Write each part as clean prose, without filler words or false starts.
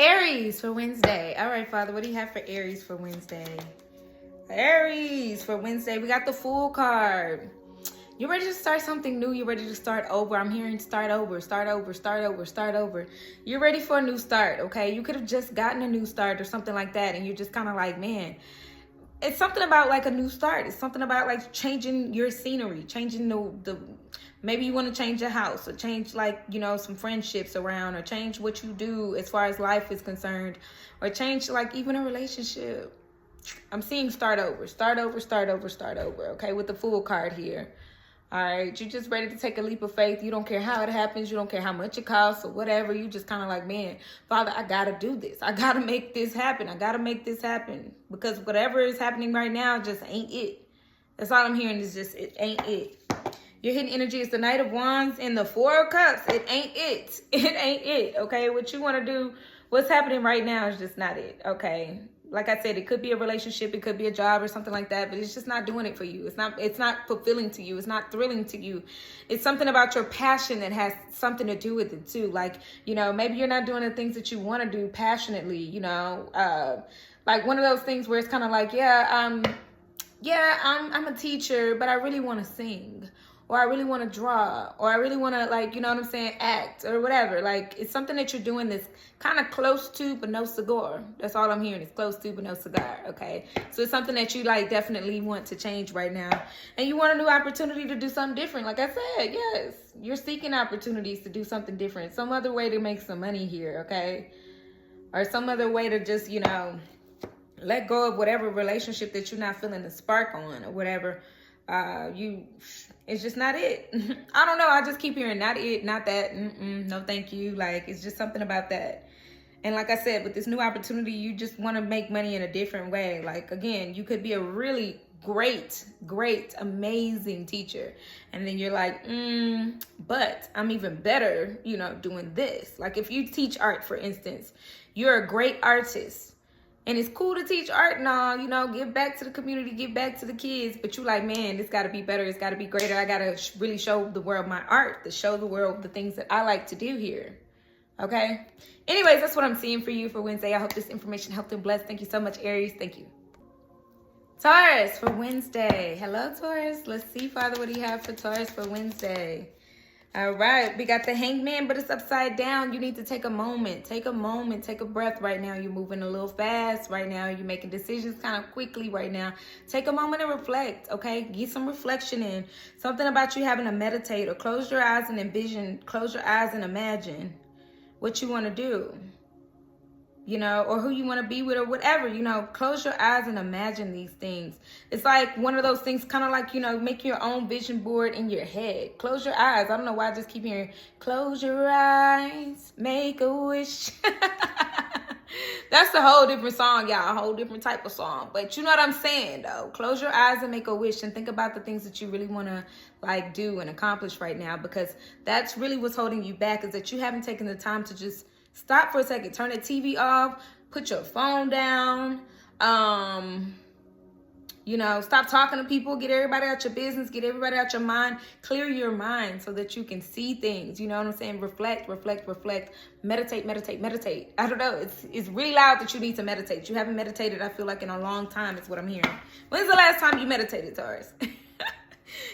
Aries for Wednesday. All right, Father, what do you have for Aries for Wednesday? Aries for Wednesday, we got the Fool card. You're ready to start something new. You're ready to start over. I'm hearing start over, start over, start over, start over. You're ready for a new start, okay? You could have just gotten a new start or something like that, and you're just kind of like, man, it's something about like a new start. It's something about like changing your scenery, changing the maybe you want to change your house or change like, you know, some friendships around or change what you do as far as life is concerned or change like even a relationship. I'm seeing start over, start over, start over, start over, okay, with the Fool card here. All right, you're just ready to take a leap of faith. You don't care how it happens. You don't care how much it costs or whatever. You just kind of like, man, Father, I got to do this. I got to make this happen. I got to make this happen because whatever is happening right now just ain't it. That's all I'm hearing is just it ain't it. Your hidden energy is the Knight of Wands and the Four of Cups. It ain't it. It ain't it, okay? What you want to do, what's happening right now is just not it, okay? Like I said, it could be a relationship, it could be a job or something like that, but it's just not doing it for you. It's not fulfilling to you. It's not thrilling to you. It's something about your passion that has something to do with it too. Like, you know, maybe you're not doing the things that you want to do passionately, you know, like one of those things where it's kind of like, I'm a teacher, but I really want to sing. Or I really want to draw, or I really want to, like, you know what I'm saying, act, or whatever. Like, it's something that you're doing that's kind of close to, but no cigar. That's all I'm hearing is close to, but no cigar, okay? So it's something that you, like, definitely want to change right now. And you want a new opportunity to do something different. Like I said, yes, you're seeking opportunities to do something different. Some other way to make some money here, okay? Or some other way to just, you know, let go of whatever relationship that you're not feeling the spark on or whatever. It's just not it. I don't know. I just keep hearing not it, not that. No, thank you. Like, it's just something about that. And like I said, with this new opportunity, you just want to make money in a different way. Like, again, you could be a really great, amazing teacher. And then you're like, but I'm even better, you know, doing this. Like if you teach art, for instance, you're a great artist. And it's cool to teach art and all, you know, give back to the community, give back to the kids. But you like, man, it's got to be better. It's got to be greater. I got to really show the world my art, to show the world the things that I like to do here. Okay? Anyways, that's what I'm seeing for you for Wednesday. I hope this information helped and blessed. Thank you so much, Aries. Thank you. Taurus for Wednesday. Hello, Taurus. Let's see, Father, what do you have for Taurus for Wednesday? All right, we got the Hangman, but it's upside down. You need to take a moment, take a breath right now. You're moving a little fast right now. You're making decisions kind of quickly right now. Take a moment and reflect, okay? Get some reflection in. Something about you having to meditate or close your eyes and envision, close your eyes and imagine what you want to do, you know, or who you want to be with or whatever, you know. Close your eyes and imagine these things. It's like one of those things, kind of like, you know, make your own vision board in your head. Close your eyes. I don't know why I just keep hearing, close your eyes, make a wish. That's a whole different song, y'all, a whole different type of song. But you know what I'm saying, though. Close your eyes and make a wish and think about the things that you really want to, like, do and accomplish right now, because that's really what's holding you back, is that you haven't taken the time to just stop for a second, turn the TV off, put your phone down, you know, stop talking to people, get everybody out your business, get everybody out your mind, clear your mind so that you can see things, you know what I'm saying? Reflect, meditate. I don't know, it's really loud that you need to meditate. You haven't meditated, I feel like, in a long time is what I'm hearing. When's the last time you meditated, Taurus?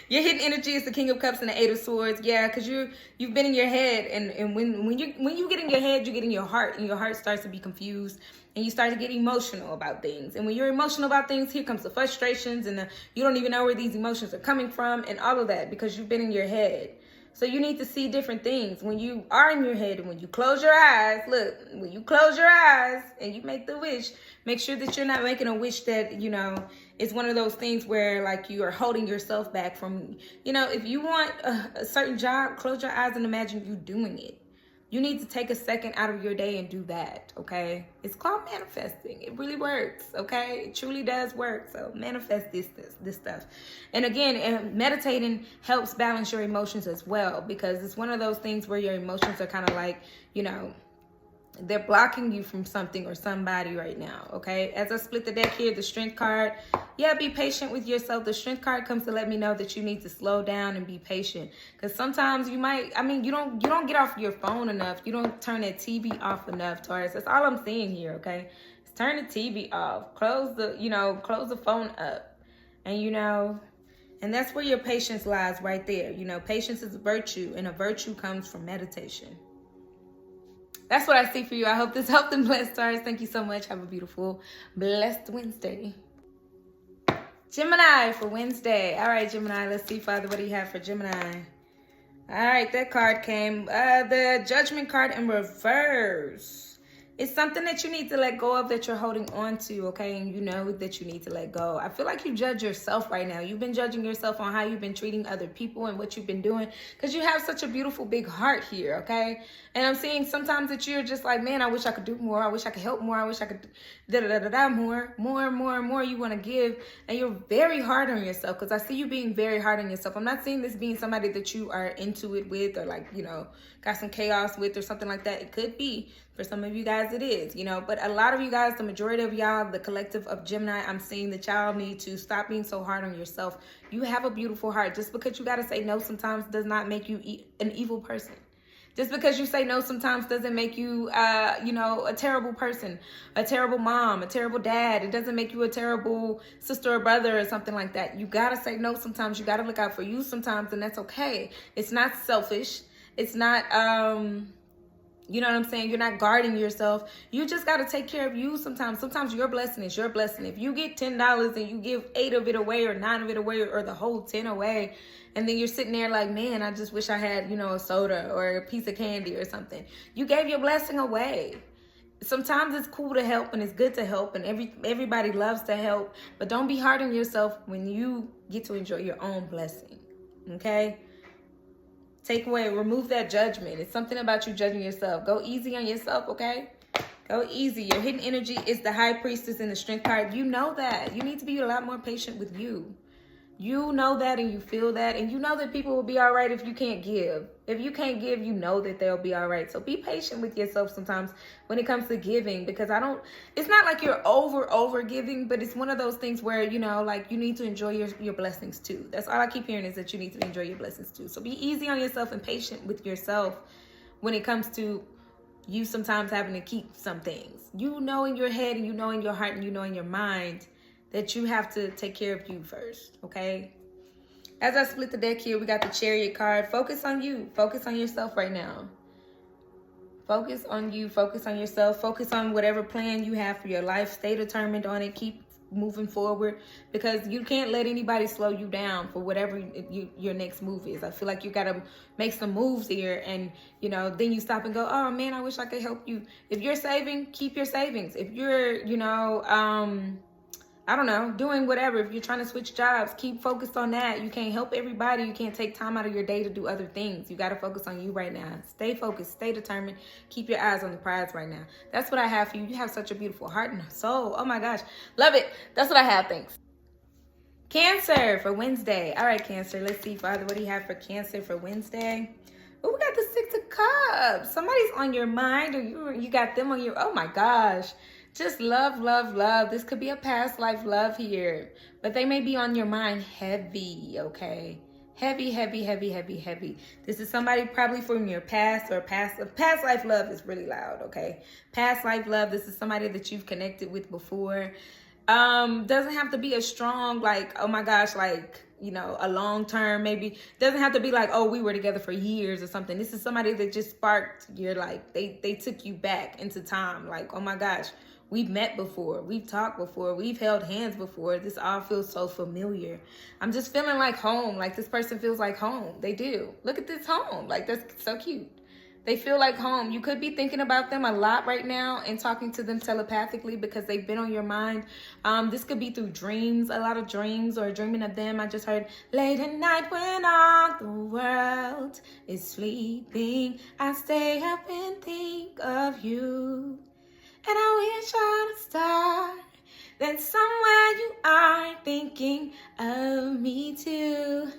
Your hidden energy is the King of Cups and the Eight of Swords. Yeah, because you've been in your head, and when you get in your head, you get in your heart, and your heart starts to be confused, and you start to get emotional about things. And when you're emotional about things, here comes the frustrations, and you don't even know where these emotions are coming from, and all of that, because you've been in your head. So you need to see different things when you are in your head, and when you close your eyes. Look, when you close your eyes and you make the wish, make sure that you're not making a wish that, you know, is one of those things where, like, you are holding yourself back from, you know, if you want a certain job, close your eyes and imagine you doing it. You need to take a second out of your day and do that, okay? It's called manifesting. It really works, okay? It truly does work. So manifest this stuff. And again, meditating helps balance your emotions as well, because it's one of those things where your emotions are kind of like, you know, they're blocking you from something or somebody right now, okay? As I split the deck here, the Strength card, Yeah, be patient with yourself. The Strength card comes to let me know that you need to slow down and be patient. Because sometimes you might, you don't get off your phone enough. You don't turn that TV off enough, Taurus. That's all I'm seeing here, okay? Just turn the TV off. Close the phone up. And, and that's where your patience lies right there. Patience is a virtue, and a virtue comes from meditation. That's what I see for you. I hope this helped and blessed, Taurus. Thank you so much. Have a beautiful, blessed Wednesday. Gemini for Wednesday. All right, Gemini. Let's see, Father, what do you have for Gemini? All right, that card came. The Judgment card in reverse. It's something that you need to let go of that you're holding on to, okay? And you know that you need to let go. I feel like you judge yourself right now. You've been judging yourself on how you've been treating other people and what you've been doing because you have such a beautiful big heart here, okay? And I'm seeing sometimes that you're just like, man, I wish I could do more. I wish I could help more. I wish I could more. You want to give, and you're very hard on yourself because I see you being very hard on yourself. I'm not seeing this being somebody that you are into it with or like, got some chaos with or something like that. It could be. For some of you guys, it is, but a lot of you guys, the majority of y'all, the collective of Gemini, I'm seeing that y'all need to stop being so hard on yourself. You have a beautiful heart. Just because you got to say no sometimes does not make you an evil person. Just because you say no sometimes doesn't make you, a terrible person, a terrible mom, a terrible dad. It doesn't make you a terrible sister or brother or something like that. You got to say no sometimes. You got to look out for you sometimes, and that's okay. It's not selfish. It's not, you know what I'm saying? You're not guarding yourself. You just got to take care of you sometimes. Sometimes your blessing is your blessing. If you get $10 and you give 8 of it away or 9 of it away or the whole 10 away, and then you're sitting there like, man, I just wish I had, a soda or a piece of candy or something. You gave your blessing away. Sometimes it's cool to help and it's good to help and everybody loves to help. But don't be hard on yourself when you get to enjoy your own blessing. Okay? Remove that judgment. It's something about you judging yourself. Go easy on yourself, okay? Go easy. Your hidden energy is the High Priestess in the Strength card. You know that. You need to be a lot more patient with you. You know that and you feel that. And you know that people will be all right if you can't give. If you can't give, you know that they'll be all right. So be patient with yourself sometimes when it comes to giving. Because it's not like you're over giving. But it's one of those things where, you need to enjoy your blessings too. That's all I keep hearing is that you need to enjoy your blessings too. So be easy on yourself and patient with yourself when it comes to you sometimes having to keep some things. You know in your head and you know in your heart and you know in your mind that you have to take care of you first, okay? As I split the deck here, we got the Chariot card. Focus on you. Focus on yourself right now. Focus on you. Focus on yourself. Focus on whatever plan you have for your life. Stay determined on it. Keep moving forward because you can't let anybody slow you down for whatever your next move is. I feel like you got to make some moves here and, then you stop and go, oh, man, I wish I could help you. If you're saving, keep your savings. If you're, I don't know, doing whatever. If you're trying to switch jobs, keep focused on that. You can't help everybody. You can't take time out of your day to do other things. You got to focus on you right now. Stay focused. Stay determined. Keep your eyes on the prize right now. That's what I have for you. You have such a beautiful heart and soul. Oh, my gosh. Love it. That's what I have. Thanks. Cancer for Wednesday. All right, Cancer. Let's see, Father, what do you have for Cancer for Wednesday? Oh, we got the 6 of Cups. Somebody's on your mind or you got them on your... Oh, my gosh. Just love. This could be a past life love here. But they may be on your mind heavy, okay? Heavy. This is somebody probably from your past or past life love is really loud, okay? Past life love, this is somebody that you've connected with before. Doesn't have to be a strong, like, oh my gosh, like, a long term, maybe. Doesn't have to be like, oh, we were together for years or something. This is somebody that just sparked your, like, they took you back into time. Like, oh my gosh. We've met before. We've talked before. We've held hands before. This all feels so familiar. I'm just feeling like home. Like this person feels like home. They do. Look at this home. Like that's so cute. They feel like home. You could be thinking about them a lot right now and talking to them telepathically because they've been on your mind. This could be through dreams, a lot of dreams or dreaming of them. I just heard late at night when all the world is sleeping. I stay up and think of you. And I wish on a star that somewhere you are thinking of me too.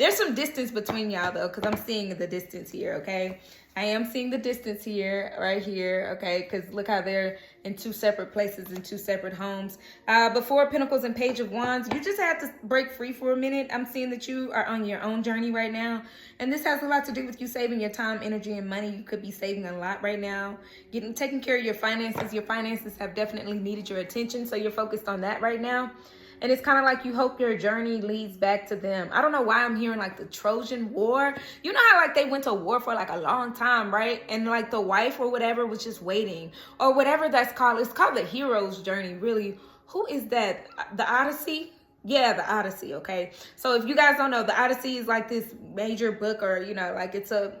There's some distance between y'all, though, because I'm seeing the distance here, okay? I am seeing the distance here, right here, okay? Because look how they're in two separate places, in two separate homes. But Four of Pentacles and Page of Wands, you just have to break free for a minute. I'm seeing that you are on your own journey right now. And this has a lot to do with you saving your time, energy, and money. You could be saving a lot right now. Taking care of your finances. Your finances have definitely needed your attention, so you're focused on that right now. And it's kind of like you hope your journey leads back to them. I don't know why I'm hearing like the Trojan War. You know how like they went to war for like a long time, right? And like the wife or whatever was just waiting or whatever that's called. It's called the hero's journey, really. Who is that? The Odyssey? Yeah, the Odyssey, okay? So if you guys don't know, the Odyssey is like this major book, or, you know, like it's a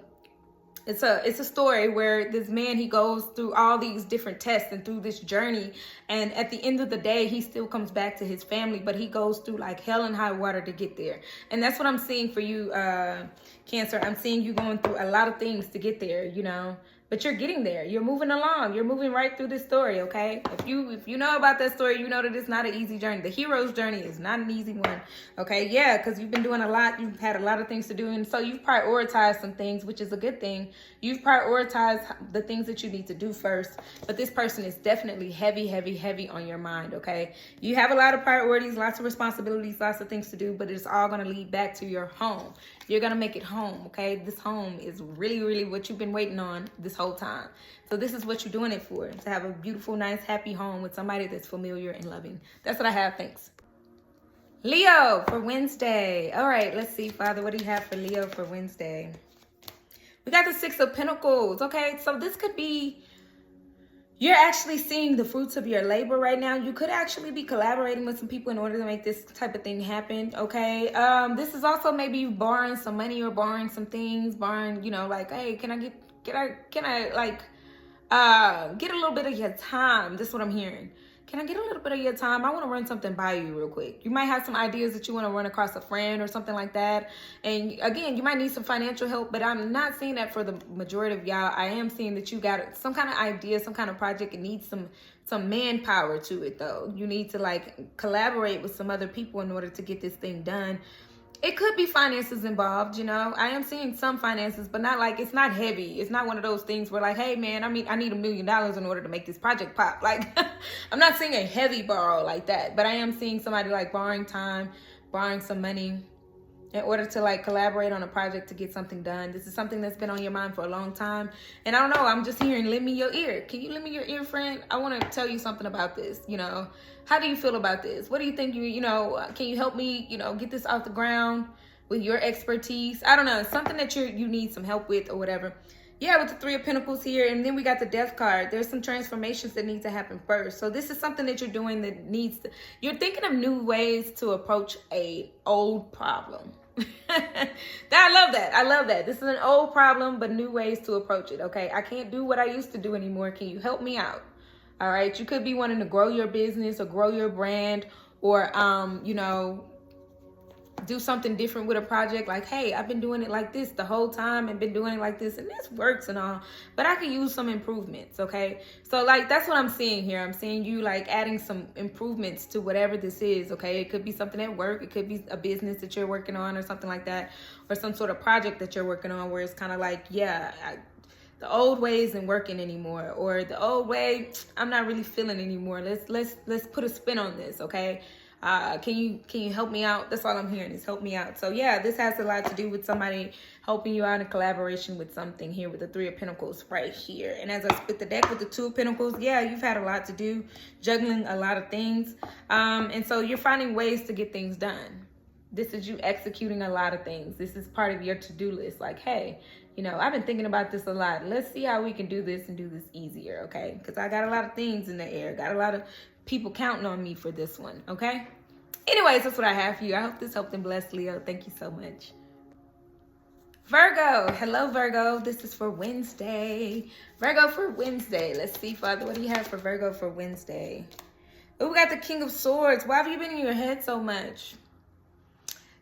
story where this man, he goes through all these different tests and through this journey, and at the end of the day he still comes back to his family, but he goes through like hell and high water to get there. And that's what I'm seeing for you, Cancer. I'm seeing you going through a lot of things to get there, you know, but you're getting there. You're moving along. You're moving right through this story, okay? If you know about that story, you know that it's not an easy journey. The hero's journey is not an easy one, okay? Yeah, because you've been doing a lot. You've had a lot of things to do, and so you've prioritized some things, which is a good thing. You've prioritized the things that you need to do first, but this person is definitely heavy, heavy, heavy on your mind, okay? You have a lot of priorities, lots of responsibilities, lots of things to do, but it's all going to lead back to your home. You're going to make it home, okay? This home is really, really what you've been waiting on this whole time. So this is what you're doing it for, to have a beautiful, nice, happy home with somebody that's familiar and loving. That's what I have. Thanks. Leo for Wednesday. All right, let's see, Father, what do you have for Leo for Wednesday? We got the Six of Pentacles, okay? So this could be, you're actually seeing the fruits of your labor right now. You could actually be collaborating with some people in order to make this type of thing happen, okay? This is also maybe you borrowing some money or borrowing some things, borrowing, you know, like, hey, can I get a little bit of your time? This is what I'm hearing. Can I get a little bit of your time? I want to run something by you real quick. You might have some ideas that you want to run across a friend or something like that. And again, you might need some financial help, but I'm not seeing that for the majority of y'all. I am seeing that you got some kind of idea, some kind of project. It needs some manpower to it, though. You need to like collaborate with some other people in order to get this thing done. It could be finances involved, you know. I am seeing some finances, but not like, it's not heavy. It's not one of those things where like, hey man, I need $1 million in order to make this project pop. Like, I'm not seeing a heavy borrow like that, but I am seeing somebody like borrowing time, borrowing some money in order to like collaborate on a project to get something done. This is something that's been on your mind for a long time. And I don't know, I'm just hearing, lend me your ear. Can you lend me your ear, friend? I want to tell you something about this, you know. How do you feel about this? What do you think? You know, can you help me, you know, get this off the ground with your expertise? I don't know. It's something that you need some help with or whatever. Yeah, with the Three of Pentacles here. And then we got the Death card. There's some transformations that need to happen first. So this is something that you're doing that needs to, you're thinking of new ways to approach a old problem. I love that. I love that. This is an old problem, but new ways to approach it. Okay. I can't do what I used to do anymore. Can you help me out? All right. You could be wanting to grow your business or grow your brand or, you know, do something different with a project. Like, hey, I've been doing it like this the whole time and been doing it like this and this works and all, but I could use some improvements. Okay. So like, that's what I'm seeing here. I'm seeing you like adding some improvements to whatever this is. Okay. It could be something at work. It could be a business that you're working on or something like that, or some sort of project that you're working on where it's kind of like, yeah, the old way isn't working anymore, or the old way, I'm not really feeling anymore. Let's put a spin on this. Okay. Can you help me out? That's all I'm hearing is help me out. So yeah, this has a lot to do with somebody helping you out in collaboration with something here with the Three of Pentacles right here. And as I split the deck with the Two of Pentacles, yeah, you've had a lot to do, juggling a lot of things. And so you're finding ways to get things done. This is you executing a lot of things. This is part of your to-do list. Like, hey, you know, I've been thinking about this a lot. Let's see how we can do this and do this easier, okay? Because I got a lot of things in the air. Got a lot of people counting on me for this one, okay? Anyways, that's what I have for you. I hope this helped and blessed, Leo. Thank you so much. Virgo. Hello, Virgo. This is for Wednesday. Virgo for Wednesday. Let's see, Father, what do you have for Virgo for Wednesday? Oh, we got the King of Swords. Why have you been in your head so much?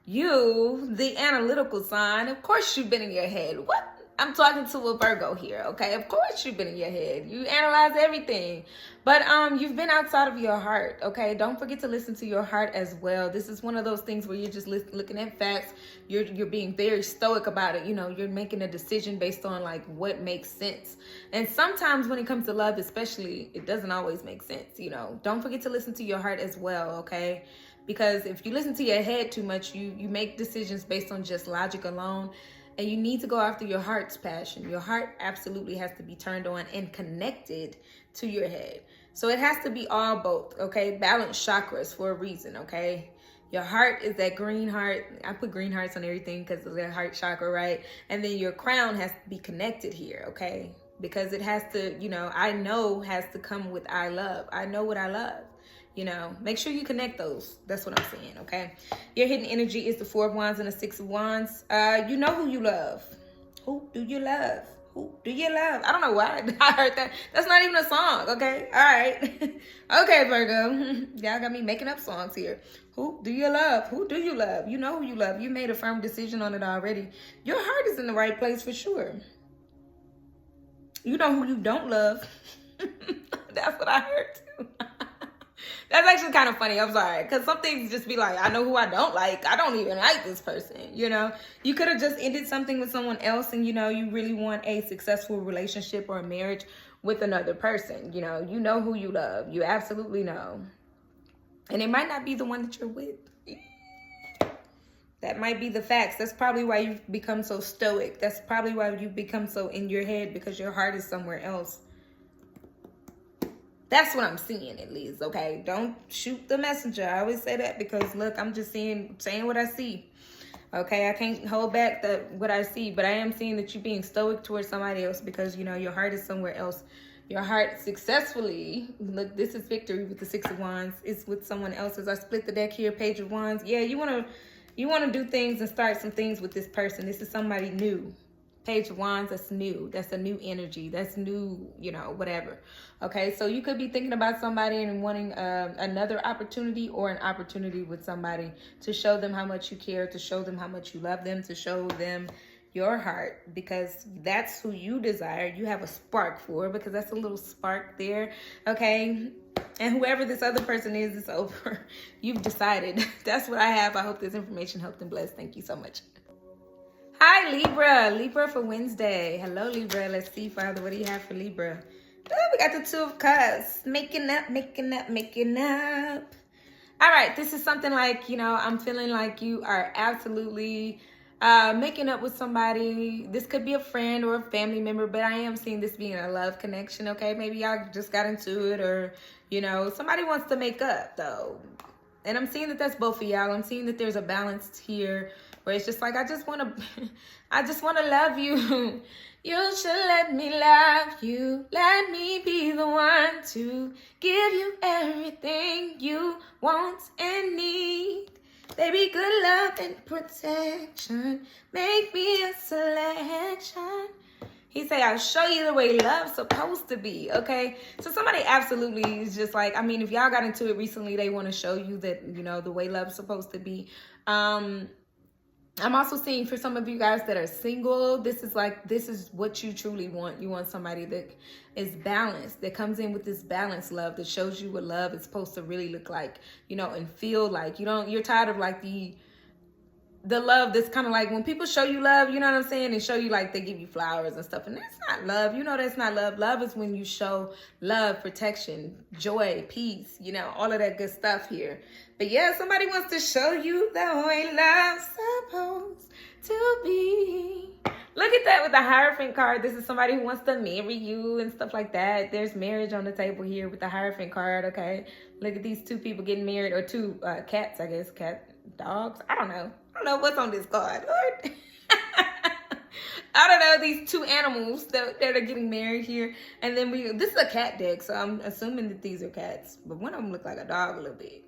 You, the analytical sign, of course you've been in your head. What? I'm talking to a Virgo here, okay? Of course you've been in your head. You analyze everything. But you've been outside of your heart, okay? Don't forget to listen to your heart as well. This is one of those things where you're just looking at facts. You're being very stoic about it. You know, you're making a decision based on like what makes sense. And sometimes when it comes to love, especially, it doesn't always make sense, you know. Don't forget to listen to your heart as well, okay? Because if you listen to your head too much, you make decisions based on just logic alone. And you need to go after your heart's passion. Your heart absolutely has to be turned on and connected to your head. So it has to be all both, okay? Balanced chakras for a reason, okay? Your heart is that green heart. I put green hearts on everything because of their heart chakra, right? And then your crown has to be connected here, okay? Because it has to, you know, I know has to come with I love. I know what I love. You know, make sure you connect those. That's what I'm saying, okay? Your hidden energy is the 4 of Wands and the 6 of Wands. You know who you love. Who do you love? Who do you love? I don't know why I heard that. That's not even a song, okay? All right. Okay, Virgo. Y'all got me making up songs here. Who do you love? Who do you love? You know who you love. You made a firm decision on it already. Your heart is in the right place for sure. You know who you don't love. That's what I heard too. That's actually kind of funny. I'm sorry. Because some things just be like, I know who I don't like. I don't even like this person. You know, you could have just ended something with someone else and, you know, you really want a successful relationship or a marriage with another person. You know who you love. You absolutely know. And it might not be the one that you're with. That might be the facts. That's probably why you've become so stoic. That's probably why you've become so in your head, because your heart is somewhere else. That's what I'm seeing, at least, okay? Don't shoot the messenger. I always say that because, look, I'm just saying what I see, okay? I can't hold back what I see, but I am seeing that you're being stoic towards somebody else because, you know, your heart is somewhere else. Your heart successfully, look, this is victory with the 6 of Wands. It's with someone else. As I split the deck here, Page of Wands. Yeah, you want to do things and start some things with this person. This is somebody new. Page of Wands, that's new. That's a new energy. That's new, you know, whatever. Okay, so you could be thinking about somebody and wanting another opportunity or an opportunity with somebody to show them how much you care, to show them how much you love them, to show them your heart, because that's who you desire. You have a spark for, because that's a little spark there, okay? And whoever this other person is, it's over. You've decided. That's what I have. I hope this information helped and blessed. Thank you so much. Hi, Libra. Libra for Wednesday. Hello, Libra. Let's see, Father, what do you have for Libra? Oh, we got the 2 of Cups. Making up. All right, this is something like, you know, I'm feeling like you are absolutely making up with somebody. This could be a friend or a family member, but I am seeing this being a love connection, okay? Maybe y'all just got into it, or, you know, somebody wants to make up, though. And I'm seeing that that's both of y'all. I'm seeing that there's a balance here where it's just like, I just want to love you. You should let me love you. Let me be the one to give you everything you want and need. Baby, good love and protection. Make me a selection. He say, I'll show you the way love's supposed to be, okay? So somebody absolutely is just like, I mean, if y'all got into it recently, they want to show you that, you know, the way love's supposed to be. I'm also seeing for some of you guys that are single, this is what you truly want. You want somebody that is balanced, that comes in with this balanced love, that shows you what love is supposed to really look like, you know, and feel like. You're tired of like the love that's kind of like when people show you love, you know what I'm saying, and show you like they give you flowers and stuff, and that's not love. You know that's not love. Love is when you show love, protection, joy, peace, you know, all of that good stuff here. But yeah, somebody wants to show you the way love's supposed to be. Look at that with the Hierophant card. This is somebody who wants to marry you and stuff like that. There's marriage on the table here with the Hierophant card, okay? Look at these 2 people getting married, or 2 cats, I guess, dogs. I don't know what's on this card, Lord. I don't know, these 2 animals that are getting married here. And then this is a cat deck, so I'm assuming that these are cats. But one of them look like a dog a little bit.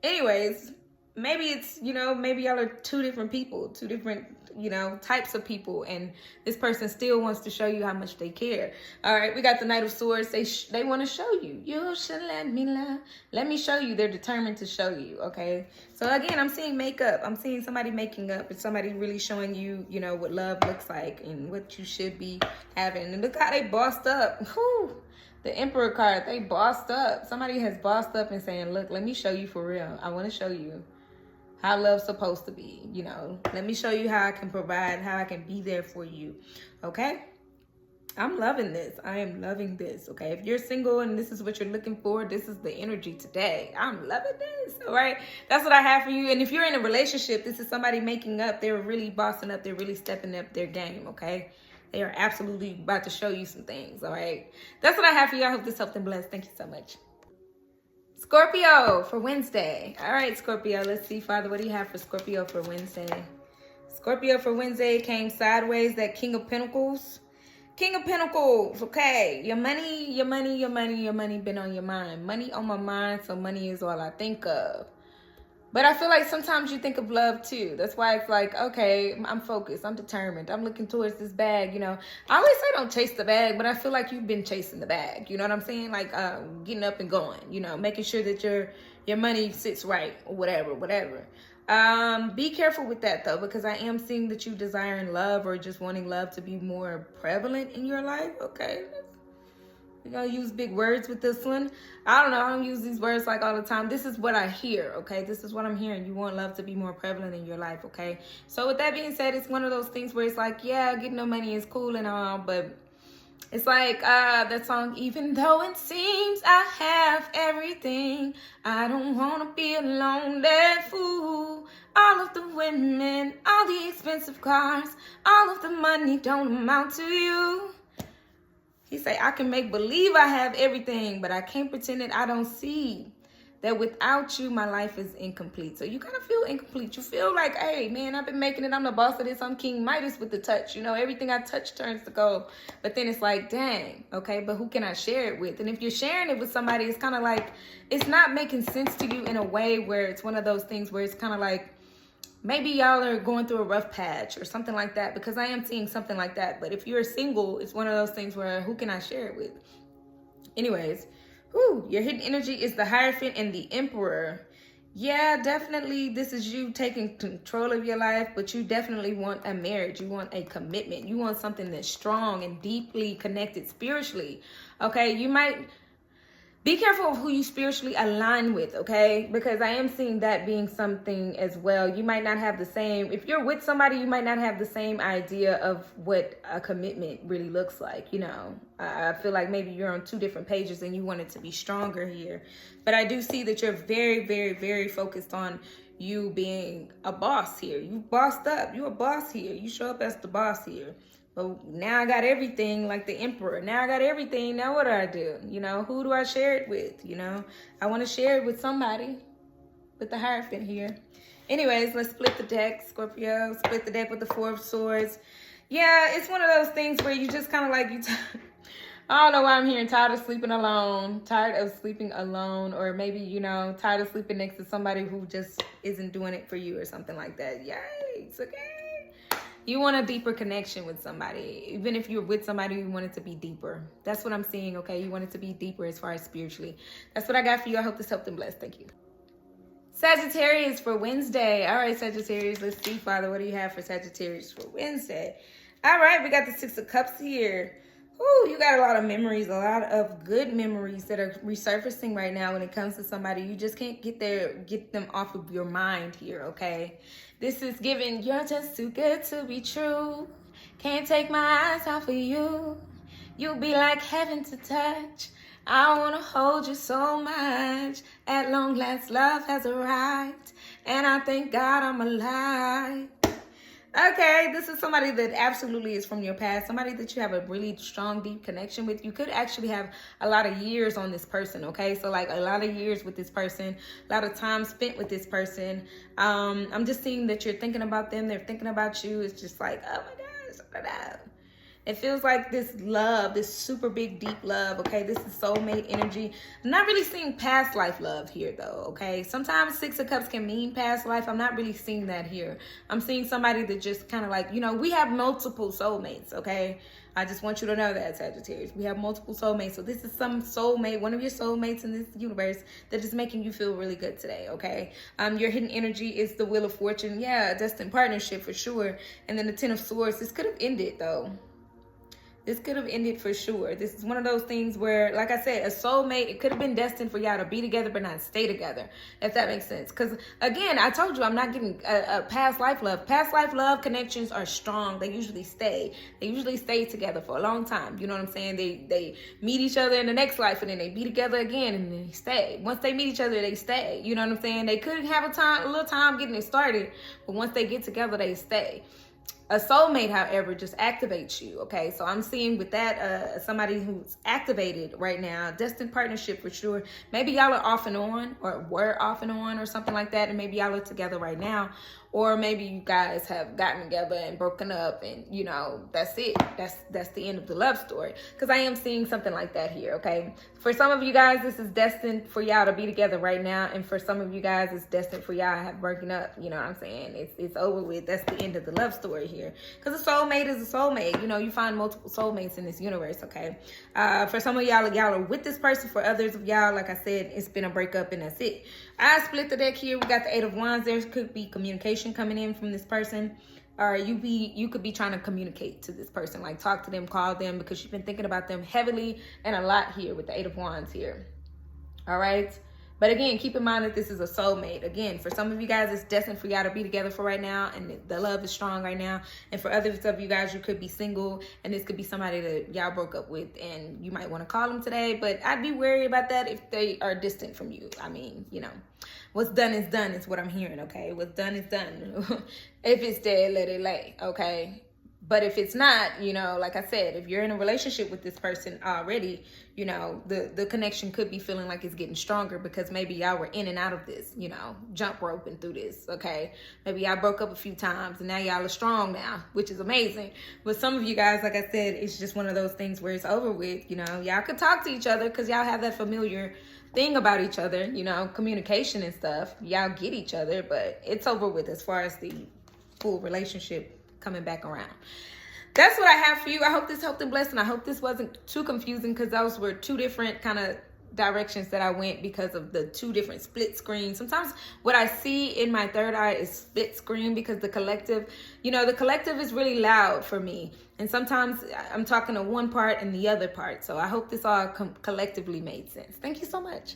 Anyways, maybe it's, you know, maybe y'all are 2 different people, 2 different you know, types of people, and this person still wants to show you how much they care. All right, we got the Knight of Swords. They want to show you. You should let me love. Let me show you. They're determined to show you, okay? So again, I'm seeing makeup. I'm seeing somebody making up. It's somebody really showing you, you know, what love looks like and what you should be having. And look how they bossed up. Whew. The Emperor card, they bossed up. Somebody has bossed up and saying, look, let me show you for real. I want to show you how love's supposed to be, you know. Let me show you how I can provide, how I can be there for you, okay? I'm loving this. I am loving this, okay? If you're single and this is what you're looking for, this is the energy today. I'm loving this, all right? That's what I have for you. And if you're in a relationship, this is somebody making up. They're really bossing up. They're really stepping up their game, okay? They are absolutely about to show you some things, all right? That's what I have for you. I hope this helped and blessed. Thank you so much. Scorpio for Wednesday. All right, Scorpio. Let's see, Father, what do you have for Scorpio for Wednesday? Scorpio for Wednesday came sideways, that King of Pentacles. King of Pentacles, okay. Your money been on your mind. Money on my mind, so money is all I think of. But I feel like sometimes you think of love too. That's why it's like, okay, I'm focused. I'm determined. I'm looking towards this bag, you know. I always say don't chase the bag, but I feel like you've been chasing the bag. You know what I'm saying? Like getting up and going, you know, making sure that your money sits right or whatever. Be careful with that though, because I am seeing that you desiring love or just wanting love to be more prevalent in your life, okay? We're going to use big words with this one. I don't know. I don't use these words like all the time. This is what I hear, okay? This is what I'm hearing. You want love to be more prevalent in your life, okay? So with that being said, it's one of those things where it's like, yeah, getting no money is cool and all, but it's like that song, even though it seems I have everything, I don't want to be a lonely fool. All of the women, all the expensive cars, all of the money don't amount to you. He say, I can make believe I have everything, but I can't pretend that I don't see that without you, my life is incomplete. So you kind of feel incomplete. You feel like, hey, man, I've been making it. I'm the boss of this. I'm King Midas with the touch. You know, everything I touch turns to gold. But then it's like, dang, okay, but who can I share it with? And if you're sharing it with somebody, it's kind of like, it's not making sense to you in a way where it's one of those things where it's kind of like, maybe y'all are going through a rough patch or something like that, because I am seeing something like that. But if you're single, it's one of those things where who can I share it with? Anyways, your hidden energy is the Hierophant and the Emperor. Yeah, definitely this is you taking control of your life, but you definitely want a marriage. You want a commitment. You want something that's strong and deeply connected spiritually. Okay, you might be careful of who you spiritually align with, okay? Because I am seeing that being something as well. You might not have the same, if you're with somebody, you might not have the same idea of what a commitment really looks like, you know? I feel like maybe you're on two different pages and you want it to be stronger here. But I do see that you're very focused on you being a boss here. You bossed up. You're a boss here. You show up as the boss here. But now I got everything, like the Emperor. Now I got everything. Now what do? You know, who do I share it with? You know, I want to share it with somebody, with the Hierophant here. Anyways, let's split the deck, Scorpio. Split the deck with the Four of Swords. Yeah, it's one of those things where you just kind of like, I don't know why I'm hearing tired of sleeping alone, or maybe, you know, tired of sleeping next to somebody who just isn't doing it for you or something like that. Yikes, okay. You want a deeper connection with somebody. Even if you're with somebody, you want it to be deeper. That's what I'm seeing, okay? You want it to be deeper as far as spiritually. That's what I got for you. I hope this helped and blessed. Thank you. Sagittarius for Wednesday. All right, Sagittarius. Let's see, Father. What do you have for Sagittarius for Wednesday? All right, we got the Six of Cups here. Ooh, you got a lot of memories, a lot of good memories that are resurfacing right now when it comes to somebody. You just can't get them off of your mind here, okay? This is giving, you're just too good to be true. Can't take my eyes off of you. You'll be like heaven to touch. I want to hold you so much. At long last, love has arrived. And I thank God I'm alive. Okay, this is somebody that absolutely is from your past. Somebody that you have a really strong, deep connection with. You could actually have a lot of years on this person, okay? So like a lot of years with this person, a lot of time spent with this person. I'm just seeing that you're thinking about them. They're thinking about you. It's just like, oh my gosh, It feels like this love, this super big, deep love, okay? This is soulmate energy. I'm not really seeing past life love here, though, okay? Sometimes Six of Cups can mean past life. I'm not really seeing that here. I'm seeing somebody that just kind of like, you know, we have multiple soulmates, okay? I just want you to know that, Sagittarius. We have multiple soulmates. So this is some soulmate, one of your soulmates in this universe that is making you feel really good today, okay? Your hidden energy is the Wheel of Fortune. Yeah, destined partnership for sure. And then the Ten of Swords. This could have ended, though. This could have ended for sure. This is one of those things where, like I said, a soulmate, it could have been destined for y'all to be together but not stay together, if that makes sense. Because, again, I told you I'm not getting a past life love. Past life love connections are strong. They usually stay. They usually stay together for a long time. You know what I'm saying? They meet each other in the next life, and then they be together again, and then they stay. Once they meet each other, they stay. You know what I'm saying? They could have a little time getting it started, but once they get together, they stay. A soulmate, however, just activates you, okay? So I'm seeing with that, somebody who's activated right now, destined partnership for sure. Maybe y'all are off and on, or were off and on, or something like that, and maybe y'all are together right now. Or maybe you guys have gotten together and broken up, and, you know, that's it. That's the end of the love story. Because I am seeing something like that here, okay? For some of you guys, this is destined for y'all to be together right now. And for some of you guys, it's destined for y'all to have broken up. You know what I'm saying? It's over with. That's the end of the love story here. Because a soulmate is a soulmate. You know, you find multiple soulmates in this universe, okay? For some of y'all are with this person. For others of y'all, like I said, it's been a breakup and that's it. I split the deck here. We got the Eight of Wands. There could be communication coming in from this person, or you could be trying to communicate to this person, like talk to them, call them, because you've been thinking about them heavily and a lot here with the Eight of Wands here. All right, but again, keep in mind that this is a soulmate. Again, for some of you guys, it's destined for y'all to be together for right now, and the love is strong right now. And for others of you guys, you could be single, and this could be somebody that y'all broke up with, and you might want to call them today, but I'd be wary about that if they are distant from you. I mean, you know, what's done is done is what I'm hearing, okay? What's done is done. If it's dead, let it lay, okay? But if it's not, you know, like I said, if you're in a relationship with this person already, you know, the connection could be feeling like it's getting stronger, because maybe y'all were in and out of this, you know, jump roping through this, okay? Maybe y'all broke up a few times and now y'all are strong now, which is amazing. But some of you guys, like I said, it's just one of those things where it's over with, you know. Y'all could talk to each other because y'all have that familiar thing about each other, you know, communication and stuff. Y'all get each other, but it's over with as far as the full relationship coming back around. That's what I have for you. I hope this helped and blessed, and I hope this wasn't too confusing, because those were two different kind of directions that I went because of the two different split screens. Sometimes what I see in my third eye is split screen, because the collective, you know, the collective is really loud for me, and sometimes I'm talking to one part and the other part. So I hope this all collectively made sense. Thank you so much.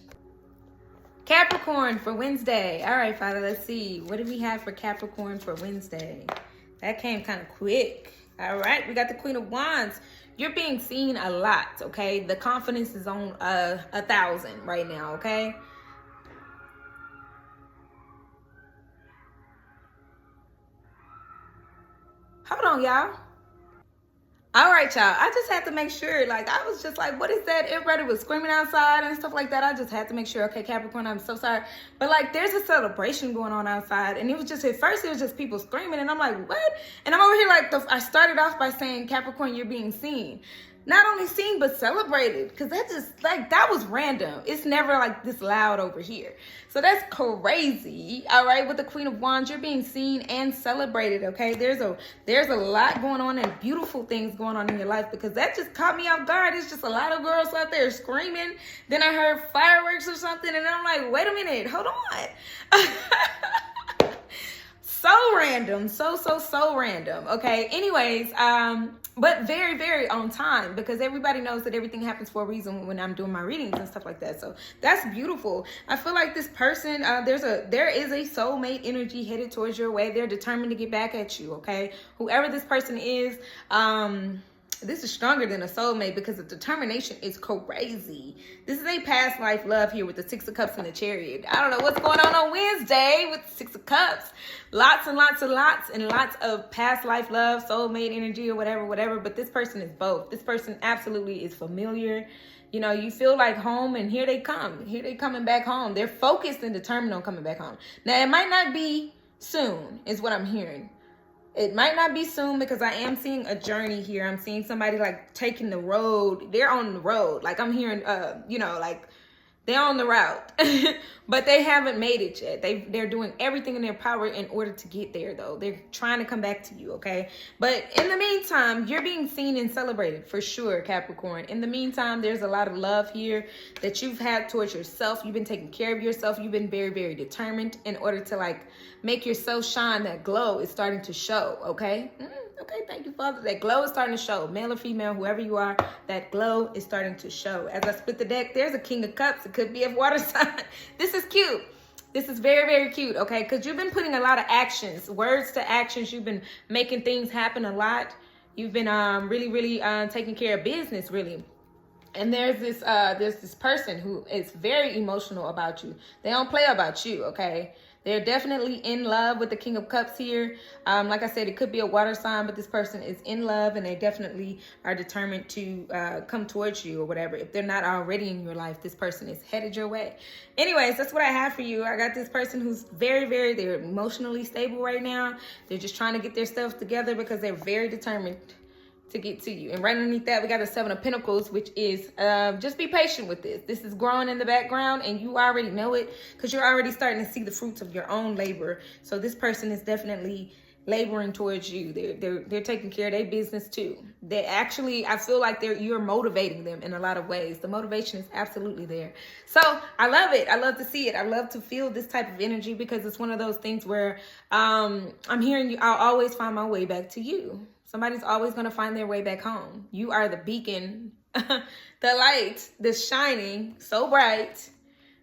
Capricorn for Wednesday. All right, Father, let's see. What do we have for Capricorn for Wednesday? That came kind of quick. All right, we got the Queen of Wands. You're being seen a lot, okay? The confidence is on 1,000 right now, okay? Hold on, y'all. All right, y'all. I just had to make sure. Like, I was just like, what is that? Everybody was screaming outside and stuff like that. I just had to make sure. Okay, Capricorn, I'm so sorry. But, like, there's a celebration going on outside. And it was just, at first, it was just people screaming. And I'm like, what? And I'm over here like, I started off by saying, Capricorn, you're being seen. Not only seen, but celebrated. Because that just, like, that was random. It's never, like, this loud over here. So that's crazy. All right, with the Queen of Wands, you're being seen and celebrated, okay? There's a lot going on and beautiful things going on in your life, because that just caught me off guard. It's just a lot of girls out there screaming. Then I heard fireworks or something, and I'm like, wait a minute, hold on. So random, so random. Okay, anyways, but very, very on time, because everybody knows that everything happens for a reason when I'm doing my readings and stuff like that. So that's beautiful. I feel like this person, there is a soulmate energy headed towards your way. They're determined to get back at you, okay? Whoever this person is, this is stronger than a soulmate, because the determination is crazy. This is a past life love here with the Six of Cups and the Chariot. I don't know what's going on Wednesday with the Six of Cups. Lots and lots and lots of past life love, soulmate energy, or whatever. But this person is both. This person absolutely is familiar. You know, you feel like home, and here they come. Here they coming back home. They're focused and determined on coming back home. Now, it might not be soon, is what I'm hearing. It might not be soon because I am seeing a journey here. I'm seeing somebody like taking the road. They're on the road. Like I'm hearing, you know, like they're on the route, but they haven't made it yet. They're doing everything in their power in order to get there, though. They're trying to come back to you, okay? But in the meantime, you're being seen and celebrated for sure, Capricorn. In the meantime, there's a lot of love here that you've had towards yourself. You've been taking care of yourself. You've been very, very determined in order to like make yourself shine. That glow is starting to show, okay? Okay, thank you, Father. That glow is starting to show. Male or female, whoever you are, that glow is starting to show. As I split the deck, there's a King of Cups. It could be a water sign. This is cute. This is very, very cute, okay? Because you've been putting a lot of actions, words to actions. You've been making things happen a lot. You've been really, really taking care of business, really. And there's this person who is very emotional about you. They don't play about you, okay? They're definitely in love with the King of Cups here. Like I said, it could be a water sign, but this person is in love and they definitely are determined to come towards you or whatever. If they're not already in your life, this person is headed your way. Anyways, that's what I have for you. I got this person who's they're emotionally stable right now. They're just trying to get their stuff together because they're very determined to get to you. And right underneath that, we got a 7 of Pentacles, which is just be patient with this. This is growing in the background and you already know it because you're already starting to see the fruits of your own labor. So this person is definitely laboring towards you. They're taking care of their business too. They actually, I feel like you're motivating them in a lot of ways. The motivation is absolutely there. So I love it. I love to see it. I love to feel this type of energy because it's one of those things where I'm hearing you. I'll always find my way back to you. Somebody's always going to find their way back home. You are the beacon, the light, the shining so bright.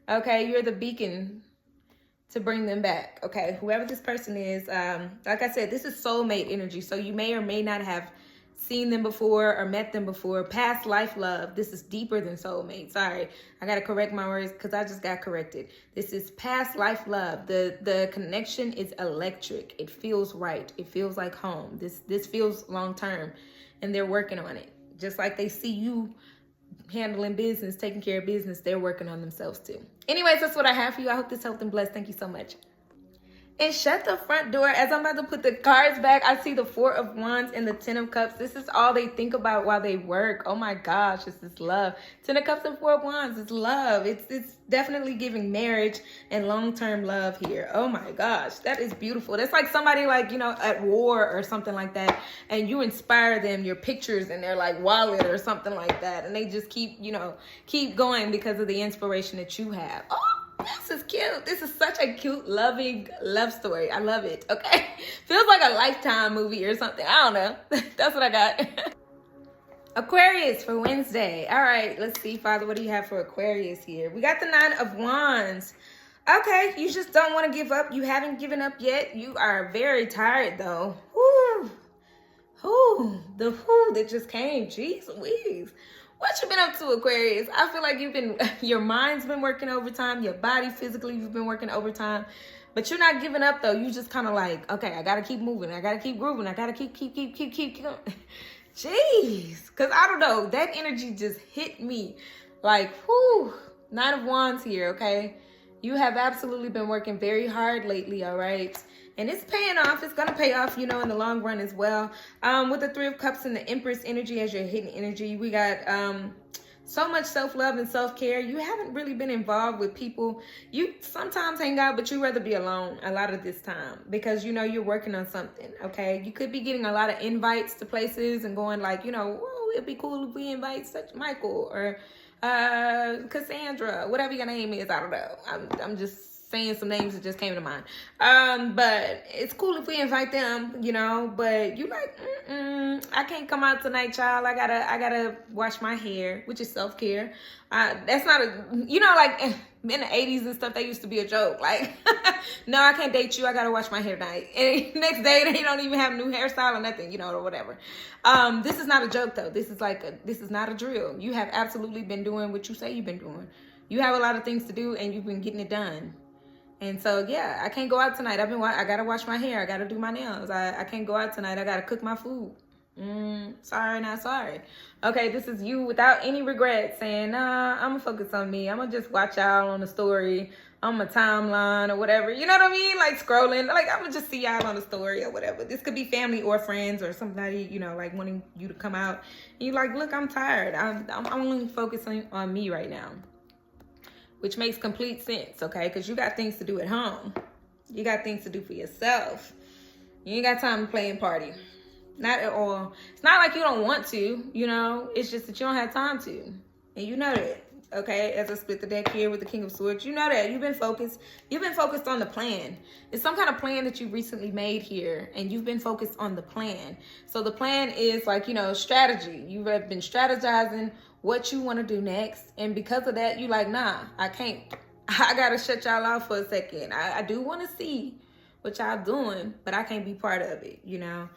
Okay, you're the beacon to bring them back. Okay, whoever this person is, like I said, this is soulmate energy. So you may or may not have seen them before or met them before. Past life love. This is deeper than soulmate. Sorry, I got to correct my words because I just got corrected. This is past life love. The connection is electric. It feels right. It feels like home. This feels long term and they're working on it. Just like they see you handling business, taking care of business, they're working on themselves too. Anyways, that's what I have for you. I hope this helped and blessed. Thank you so much. And shut the front door. As I'm about to put the cards back, I see the 4 of Wands and the 10 of Cups. This is all they think about while they work. Oh my gosh, it's this love. 10 of Cups and 4 of Wands, it's love. It's definitely giving marriage and long-term love here. Oh my gosh, that is beautiful. That's like somebody like, you know, at war or something like that. And you inspire them, your pictures in their like wallet or something like that. And they just keep going because of the inspiration that you have. Oh, this is cute. This is such a cute, loving love story. I love it. Okay. Feels like a Lifetime movie or something. I don't know. That's what I got. Aquarius for Wednesday. All right. Let's see, Father. What do you have for Aquarius here? We got the 9 of Wands. Okay. You just don't want to give up. You haven't given up yet. You are very tired, though. Whoo. Whoo. The whoo that just came. Jeez Louise. What you been up to, Aquarius? I feel like your mind's been working overtime. Your body, physically, you've been working overtime. But you're not giving up, though. You just kind of like, okay, I got to keep moving. I got to keep grooving. I got to keep. Jeez. Because I don't know. That energy just hit me. Like, whew. 9 of Wands here, okay? You have absolutely been working very hard lately, all right? And it's paying off. It's going to pay off, you know, in the long run as well. With the 3 of Cups and the Empress energy as your hidden energy, we got so much self-love and self-care. You haven't really been involved with people. You sometimes hang out, but you rather be alone a lot of this time because, you know, you're working on something, okay? You could be getting a lot of invites to places and going like, you know, oh, it'd be cool if we invite such Michael or Cassandra, whatever your name is. I don't know. I'm just saying some names that just came to mind. But it's cool if we invite them, you know, but you like, I can't come out tonight, child. I gotta wash my hair, which is self-care. That's not you know, like in the 80s and stuff, that used to be a joke. Like, no, I can't date you. I gotta wash my hair tonight. And next day, they don't even have a new hairstyle or nothing, you know, or whatever. This is not a joke though. This is not a drill. You have absolutely been doing what you say you've been doing. You have a lot of things to do and you've been getting it done. And so, yeah, I can't go out tonight. I gotta wash my hair. I gotta do my nails. I can't go out tonight. I gotta cook my food. Sorry, not sorry. Okay, this is you without any regrets saying, nah, I'm gonna focus on me. I'm gonna just watch out on the story, on my timeline or whatever. You know what I mean? Like scrolling. Like, I'm gonna just see y'all on the story or whatever. This could be family or friends or somebody, you know, like wanting you to come out. And you're like, look, I'm tired. I'm only focusing on me right now. Which makes complete sense, okay? Because you got things to do at home. You got things to do for yourself. You ain't got time to play and party. Not at all. It's not like you don't want to, you know. It's just that you don't have time to. And you know that, okay? As I split the deck here with the King of Swords, you know that. You've been focused. You've been focused on the plan. It's some kind of plan that you recently made here. And you've been focused on the plan. So the plan is like, you know, strategy. You have been strategizing what you want to do next. And because of that, you like, nah, I can't. I got to shut y'all off for a second. I do want to see what y'all doing, but I can't be part of it, you know,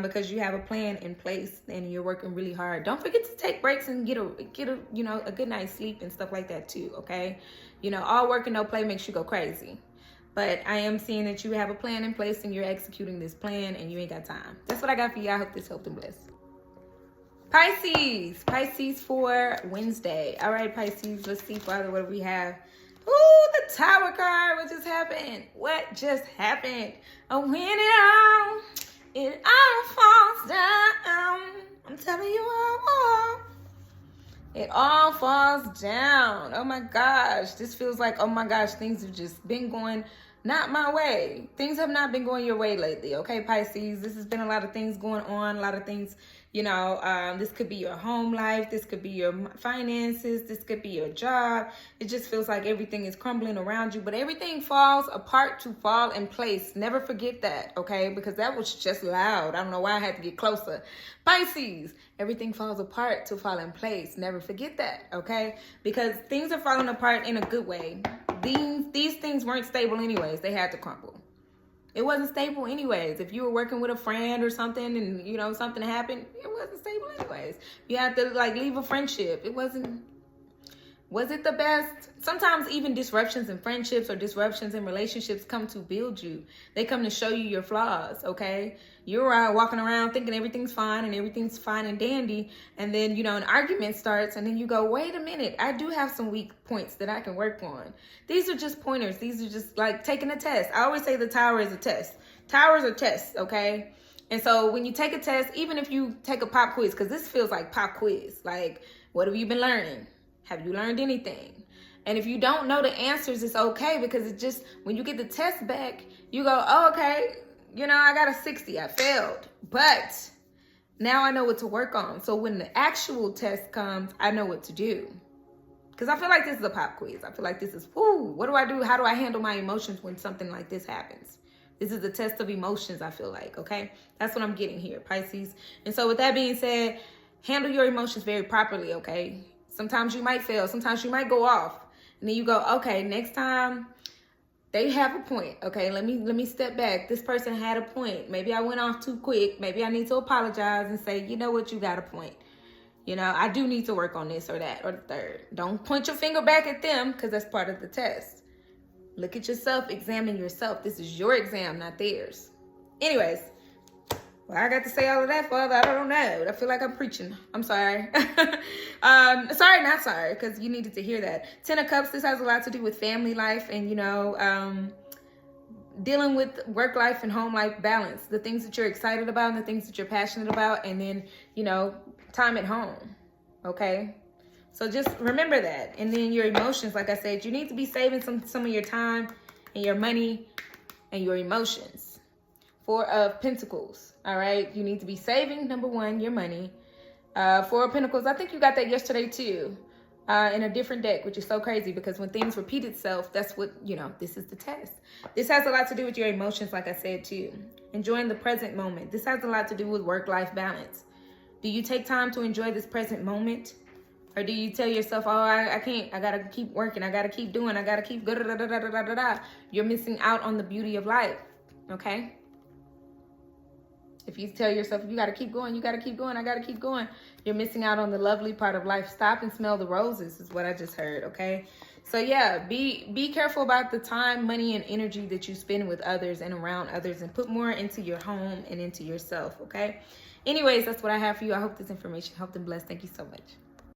because you have a plan in place and you're working really hard. Don't forget to take breaks and get a you know, a good night's sleep and stuff like that too, okay? You know, all work and no play makes you go crazy. But I am seeing that you have a plan in place and you're executing this plan and you ain't got time. That's what I got for you. I hope this helped and blessed. Pisces for Wednesday. All right, Pisces, let's see, Father, what do we have? Ooh, the Tower card. What just happened? What just happened? Oh, when it all falls down. I'm telling you all. It all falls down. Oh my gosh. This feels like, oh my gosh, things have just been going not my way. Things have not been going your way lately. Okay, Pisces, this has been a lot of things going on. A lot of things, you know, this could be your home life. This could be your finances. This could be your job. It just feels like everything is crumbling around you, but everything falls apart to fall in place. Never forget that, okay? Because that was just loud. I don't know why I had to get closer. Pisces, everything falls apart to fall in place. Never forget that, okay? Because things are falling apart in a good way. These things weren't stable anyways. They had to crumble. It wasn't stable anyways. If you were working with a friend or something and, you know, something happened, it wasn't stable anyways. You had to, like, leave a friendship. It wasn't... Was it the best? Sometimes even disruptions in friendships or disruptions in relationships come to build you. They come to show you your flaws, okay? You're walking around thinking everything's fine and dandy. And then, you know, an argument starts and then you go, wait a minute, I do have some weak points that I can work on. These are just pointers. These are just like taking a test. I always say the tower is a test. Towers are tests, okay? And so when you take a test, even if you take a pop quiz, because this feels like pop quiz, like, what have you been learning? Have you learned anything? And if you don't know the answers, it's okay, because it just, when you get the test back, you go, oh, okay, you know, I got a 60, I failed, but now I know what to work on. So when the actual test comes, I know what to do. Because I feel like this is a pop quiz. I feel like this is, whoo, what do I do? How do I handle my emotions when something like this happens? This is a test of emotions, I feel like, okay? That's what I'm getting here, Pisces. And so with that being said, handle your emotions very properly, okay? Sometimes you might fail. Sometimes you might go off. And then you go, okay, next time they have a point. Okay, let me step back. This person had a point. Maybe I went off too quick. Maybe I need to apologize and say, you know what, you got a point. You know, I do need to work on this or that or the third. Don't point your finger back at them, because that's part of the test. Look at yourself. Examine yourself. This is your exam, not theirs. Anyways. Well, I got to say all of that, Father. I don't know. I feel like I'm preaching. I'm sorry. Sorry, not sorry, because you needed to hear that. 10 of Cups, this has a lot to do with family life and, you know, dealing with work life and home life balance. The things that you're excited about and the things that you're passionate about. And then, you know, time at home. Okay? So just remember that. And then your emotions, like I said, you need to be saving some of your time and your money and your emotions. 4 of Pentacles. All right, you need to be saving, number 1, your money. 4 of Pentacles, I think you got that yesterday too, in a different deck, which is so crazy because when things repeat itself, that's what, you know, this is the test. This has a lot to do with your emotions, like I said too. Enjoying the present moment. This has a lot to do with work-life balance. Do you take time to enjoy this present moment? Or do you tell yourself, oh, I can't, I gotta keep working, I gotta keep doing, I gotta keep da-da-da-da-da-da-da-da. You're missing out on the beauty of life, okay? If you tell yourself, you got to keep going, you got to keep going, I got to keep going, you're missing out on the lovely part of life. Stop and smell the roses is what I just heard, okay? So yeah, be careful about the time, money, and energy that you spend with others and around others, and put more into your home and into yourself, okay? Anyways, that's what I have for you. I hope this information helped and blessed. Thank you so much.